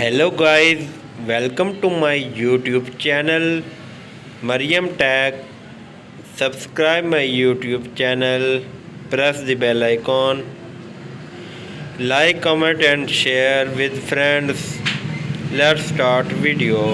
Hello guys, welcome to my YouTube channel Mariam Tech. Subscribe my YouTube channel, press the bell icon, like, comment and share with friends. Let's start video.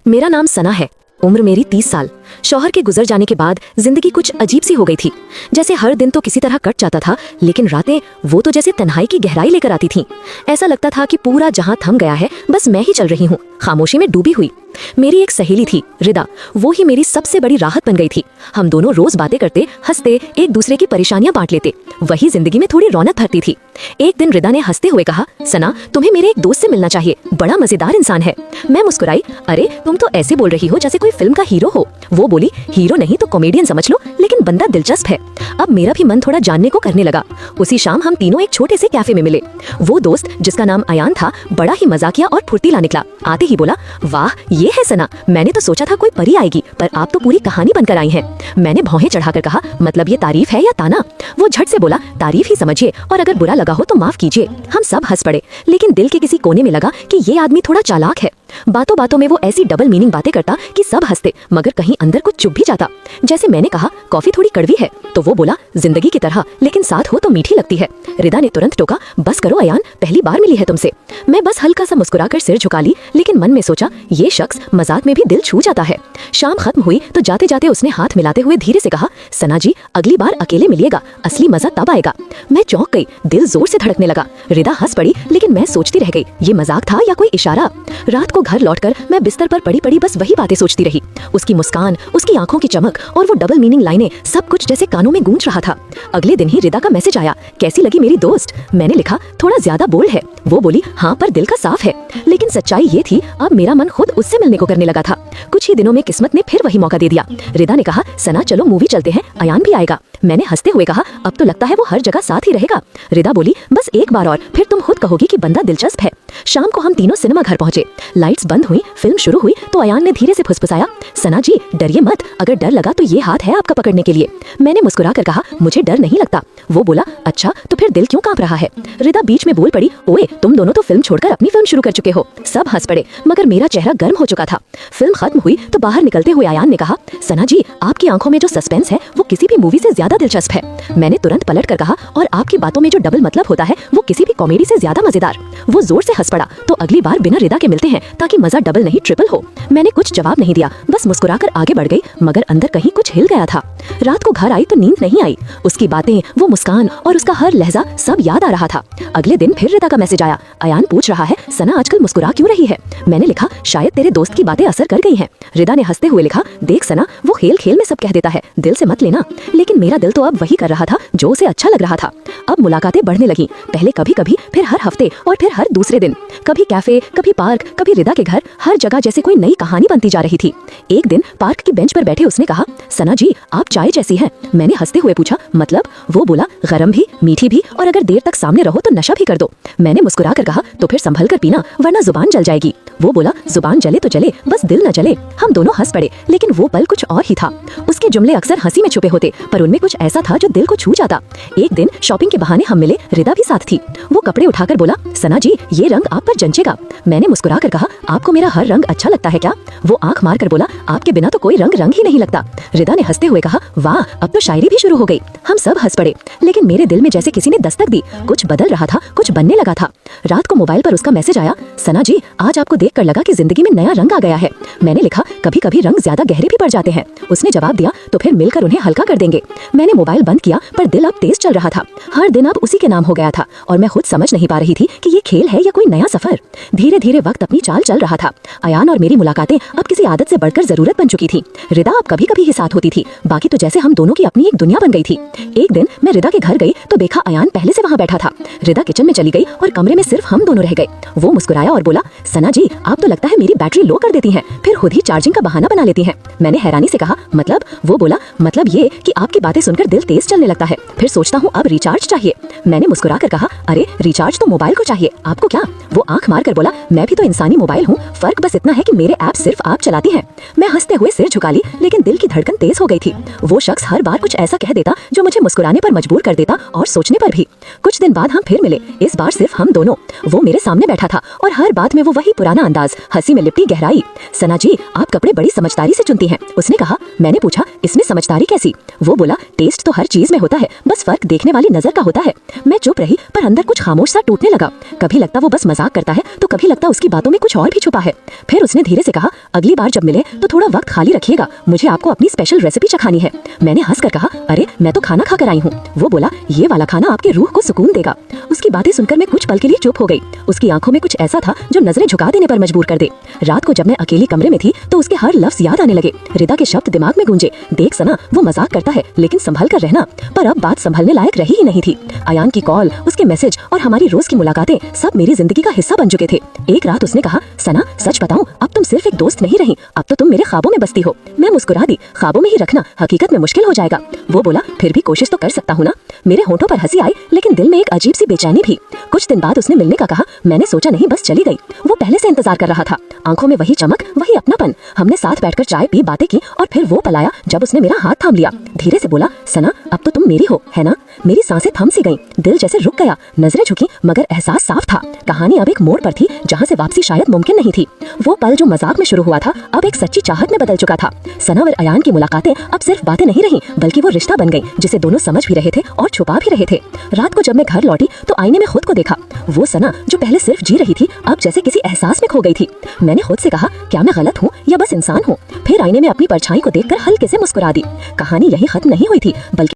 मेरा नाम सना है। उम्र मेरी 30 साल। शौहर के गुजर जाने के बाद जिंदगी कुछ अजीब सी हो गई थी। जैसे हर दिन तो किसी तरह कट जाता था, लेकिन रातें वो तो जैसे तन्हाई की गहराई लेकर आती थीं। ऐसा लगता था कि पूरा जहां थम गया है, बस मैं ही चल रही हूँ, खामोशी में डूबी हुई। मेरी एक सहेली थी रिदा, वो ही मेरी सबसे बड़ी राहत बन गई थी। हम दोनों रोज बातें करते, हंसते, एक दूसरे की परेशानियां बांट लेते। वही जिंदगी में थोड़ी रौनक भरती थी। एक दिन रिदा ने हंसते हुए कहा, सना तुम्हें मेरे एक दोस्त से मिलना चाहिए, बड़ा मजेदार इंसान है। मैं मुस्कुराई, अरे तुम तो ऐसे बोल रही हो जैसे कोई फिल्म का हीरो हो। वो बोली, हीरो नहीं तो कॉमेडियन समझ लो, लेकिन बंदा दिलचस्प है। अब मेरा भी मन थोड़ा जानने को करने लगा। उसी शाम हम तीनों एक छोटे से कैफे में मिले। वो दोस्त जिसका नाम अयान था, बड़ा ही मजाकिया और फुर्तीला निकला। आते ही बोला, वाह ये है सना, मैंने तो सोचा था कोई परी आएगी, पर आप तो पूरी कहानी बनकर आई हैं। मैंने भौहें चढ़ाकर कहा, मतलब ये तारीफ है या ताना? वो झट से बोला, तारीफ ही समझिए, और अगर बुरा लगा हो तो माफ कीजिए। हम सब हंस पड़े, लेकिन दिल के किसी कोने में लगा कि ये आदमी थोड़ा चालाक है। बातों बातों में वो ऐसी डबल मीनिंग बातें करता कि सब हंसते, मगर कहीं अंदर कुछ चुप भी जाता। जैसे मैंने कहा, कॉफी थोड़ी कड़वी है, तो वो बोला, जिंदगी की तरह, लेकिन साथ हो तो मीठी लगती है। रिदा ने तुरंत टोका, बस करो अयान, पहली बार मिली है तुमसे। मैं बस हल्का सा मुस्कुराकर सिर झुका ली, लेकिन मन में सोचा, ये शख्स मजाक में भी दिल छू जाता है। शाम खत्म हुई तो जाते जाते उसने हाथ मिलाते हुए धीरे से कहा, सना जी अगली बार अकेले मिलिएगा, असली मजा तब आएगा। मैं चौंक गई, दिल जोर से धड़कने लगा। रिदा हंस पड़ी, लेकिन मैं सोचती रह गई, ये मजाक था या कोई इशारा? रात को घर लौटकर मैं बिस्तर पर पड़ी पड़ी बस वही बातें सोचती रही। उसकी मुस्कान, उसकी आंखों की चमक और वो डबल मीनिंग लाइनें, सब कुछ जैसे कानों में गूंज रहा था। अगले दिन ही रिदा का मैसेज आया, कैसी लगी मेरी दोस्त? मैंने लिखा, थोड़ा ज्यादा बोल्ड है। वो बोली, हाँ पर दिल का साफ है। लेकिन सच्चाई ये थी, अब मेरा मन खुद उससे मिलने को करने लगा था। कुछ ही दिनों में किस्मत ने फिर वही मौका दे दिया। रिदा ने कहा, सना चलो मूवी चलते हैं, अयान भी आएगा। मैंने हंसते हुए कहा, अब तो लगता है वो हर जगह साथ ही रहेगा। रिदा बोली, बस एक बार और, फिर तुम खुद कहोगी कि बंदा दिलचस्प है। शाम को हम तीनों सिनेमा घर पहुंचे। लाइट्स बंद हुई, फिल्म शुरू हुई तो अयान ने धीरे से फुसफुसाया, सना जी डरिए मत, अगर डर लगा तो ये हाथ है आपका पकड़ने के लिए। मैंने मुस्कुराकर कहा, मुझे डर नहीं लगता। वो बोला, अच्छा तो फिर दिल क्यों कांप रहा है? रिदा बीच में बोल पड़ी, ओए तुम दोनों तो फिल्म छोड़कर अपनी फिल्म शुरू कर चुके हो। सब हंस पड़े, मगर मेरा चेहरा गर्म हो चुका था। फिल्म खत्म हुई तो बाहर निकलते हुए अयान ने कहा, सना जी आपकी आंखों में जो सस्पेंस है वो किसी भी मूवी से ज्यादा दिलचस्प है। मैंने तुरंत पलट कर कहा, और आपकी बातों में जो डबल मतलब होता है वो किसी भी कॉमेडी से ज्यादा मजेदार। वो जोर से हंस पड़ा, तो अगली बार बिना रिदा के मिलते हैं, ताकि मजा डबल नहीं ट्रिपल हो। मैंने कुछ जवाब नहीं दिया, बस मुस्कुराकर आगे बढ़ गई, मगर अंदर कहीं कुछ हिल गया था। रात को घर आई तो नींद नहीं आई। उसकी बातें, वो मुस्कान और उसका हर लहजा सब याद आ रहा था। अगले दिन फिर रिदा का मैसेज आया, अयान पूछ रहा है, सना आजकल मुस्कुरा क्यों रही है? मैंने लिखा, शायद तेरे दोस्त की बातें असर कर गई हैं। रिदा ने हंसते हुए लिखा, देख सना, वो खेल खेल में सब कह देता है, दिल से मत लेना। लेकिन मेरा दिल तो अब वही कर रहा था जो उसे अच्छा लग रहा था। अब मुलाकातें बढ़ने लगी, पहले कभी कभी, फिर हर हफ्ते और फिर हर दूसरे दिन। कभी कैफे, कभी पार्क, कभी रिदा के घर, हर जगह जैसे कोई नई कहानी बनती जा रही थी। एक दिन पार्क की बेंच पर बैठे उसने कहा, सना जी आप चाय जैसी हैं। मैंने हंसते हुए पूछा, मतलब? वो बोला, गरम भी, मीठी भी, और अगर देर तक सामने रहो तो नशा भी कर दो। मैंने मुस्कुराकर कहा, तो फिर संभल कर पीना, वरना जुबान जल जाएगी। वो बोला, जुबान जले तो जले, बस दिल न जले। हम दोनों हंस पड़े, लेकिन वो पल कुछ और ही था। उसके जुमले अक्सर हंसी में छुपे होते, पर उनमें कुछ ऐसा था जो दिल को छू जाता। एक दिन शॉपिंग के बहाने हम मिले, रिदा भी साथ थी। वो कपड़े उठाकर बोला, सना जी ये रंग आप पर जंचेगा। मैंने मुस्कुराकर कहा, आपको मेरा हर रंग अच्छा लगता है क्या? वो आंख मारकर बोला, आपके बिना तो कोई रंग ही नहीं लगता। रिदा ने हंसते हुए कहा, वाह अब तो शायरी भी शुरू हो गई। हम सब हंस पड़े, लेकिन मेरे दिल में जैसे किसी ने दस्तक दी, कुछ बदल रहा था, कुछ बनने लगा था। रात को मोबाइल पर उसका मैसेज आया, सना जी आज आपको देखकर लगा कि जिंदगी में नया रंग आ गया है। मैंने लिखा, कभी कभी रंग ज्यादा गहरे भी पड़ जाते हैं। उसने जवाब दिया, तो फिर मिलकर उन्हें हल्का कर देंगे। मैंने मोबाइल बंद किया, पर दिल अब तेज चल रहा था। हर दिन अब उसी के नाम हो गया था, और मैं खुद समझ नहीं पा रही थी कि ये खेल है या कोई नया सफर। धीरे धीरे वक्त अपनी चाल चल रहा था। अयान और मेरी मुलाकातें अब किसी आदत से बढ़कर जरूरत बन चुकी थी। रिदा अब कभी कभी ही साथ होती थी, बाकी तो जैसे हम दोनों की अपनी एक दुनिया बन गई थी। एक दिन मैं रिदा के घर गई तो देखा अयान पहले से वहाँ बैठा था। रिदा किचन में चली गई और कमरे में सिर्फ हम दोनों रह गए। वो मुस्कुराया मुस्कुराया और बोला, सना जी आप तो लगता है मेरी बैटरी लो कर देती हैं, फिर खुद ही चार्जिंग का बहाना बना लेती हैं। मैंने हैरानी से कहा, मतलब? वो बोला, मतलब ये कि आपकी बातें सुनकर दिल तेज चलने लगता है, फिर सोचता हूँ अब रिचार्ज चाहिए। मैंने मुस्कुरा कर कहा, अरे रिचार्ज तो मोबाइल को चाहिए, आपको क्या? वो आंख मार कर बोला, मैं भी तो इंसानी मोबाइल हूँ, फर्क बस इतना है कि मेरे ऐप सिर्फ आप चलाती हैं। मैं हंसते हुए सिर झुका ली, लेकिन दिल की धड़कन तेज हो गई थी। वो शख्स हर बार कुछ ऐसा कह देता जो मुझे मुस्कुराने पर मजबूर कर देता और सोचने पर भी। कुछ दिन बाद हम फिर मिले, इस बार सिर्फ हम दोनों। वो मेरे सामने बैठा था और हर बात में वो वही पुराना अंदाज, हंसी में लिपटी गहराई। सना जी आप कपड़े बड़ी समझदारी से चुनती हैं, उसने कहा। मैंने पूछा, इसमें समझदारी कैसी? वो बोला, टेस्ट तो हर चीज में होता है, बस फर्क देखने वाली नजर का होता है। मैं चुप रही, पर अंदर कुछ खामोश सा टूटने लगा। कभी लगता वो बस मजाक करता है, तो कभी लगता उसकी बातों में कुछ और भी छुपा है। फिर उसने धीरे से कहा, अगली बार जब मिले तो थोड़ा वक्त खाली रखिएगा, मुझे आपको अपनी स्पेशल रेसिपी चखानी है। मैंने हंसकर कहा, अरे मैं तो खाना खाकर आई हूँ। वो बोला, ये वाला खाना आपके रूह को सुकून देगा। उसकी बातें सुनकर मैं कुछ पल के लिए चुप हो गई। उसकी आंखों में कुछ ऐसा था जो नजरें झुका देने पर मजबूर कर दे। रात को जब मैं अकेली कमरे में थी तो उसके हर लफ्ज याद आने लगे। रिदा के शब्द दिमाग में गूंजे, देख सना वो मजाक करता है लेकिन संभल कर रहना। पर अब बात संभलने लायक रही ही नहीं थी। अयान की कॉल, उसके मैसेज और हमारी रोज की मुलाकातें सब मेरी जिंदगी का हिस्सा बन चुके थे। एक रात उसने कहा, सना सच बताऊं, अब तुम सिर्फ एक दोस्त नहीं रही, अब तो तुम मेरे ख्वाबों में बसती हो। मैं मुस्कुरा दी, ख्वाबों में ही रखना, हकीकत में मुश्किल हो जाएगा। वो बोला, फिर भी कोशिश तो कर सकता हूँ ना। मेरे होठों पर हंसी आई, लेकिन दिल में एक अजीब सी बेचैनी भी। कुछ दिन बाद उसने मिलने का कहा, मैंने सोचा नहीं, बस चली गई। वो पहले से इंतजार कर रहा था, आंखों में वही चमक, वही अपनापन। हमने साथ बैठकर चाय पी, बातें की और फिर वो पलाया जब उसने मेरा हाथ थाम लिया। धीरे से बोला, सना अब तो तुम मेरी हो, है ना? मेरी सांसें थम सी गईं, दिल जैसे रुक गया, नजरें झुकी, मगर एहसास साफ था। कहानी अब एक मोड़ पर थी जहाँ से वापसी शायद मुमकिन नहीं थी। वो पल जो मजाक में शुरू हुआ था अब एक सच्ची चाहत में बदल चुका था। सना और अयान की मुलाकातें अब सिर्फ बातें नहीं रहीं, बल्कि वो रिश्ता बन गई जिसे दोनों समझ भी रहे थे और छुपा भी रहे थे। रात को जब मैं घर लौटी तो आईने में खुद को देखा। वो सना जो पहले सिर्फ जी रही थी अब जैसे किसी एहसास में खो गई थी। मैंने खुद से कहा, क्या मैं गलत हूँ या बस इंसान हूँ? फिर आईने में अपनी परछाई को देखकर हल्के से मुस्कुरा दी। कहानी यही खत्म नहीं हुई थी, बल्कि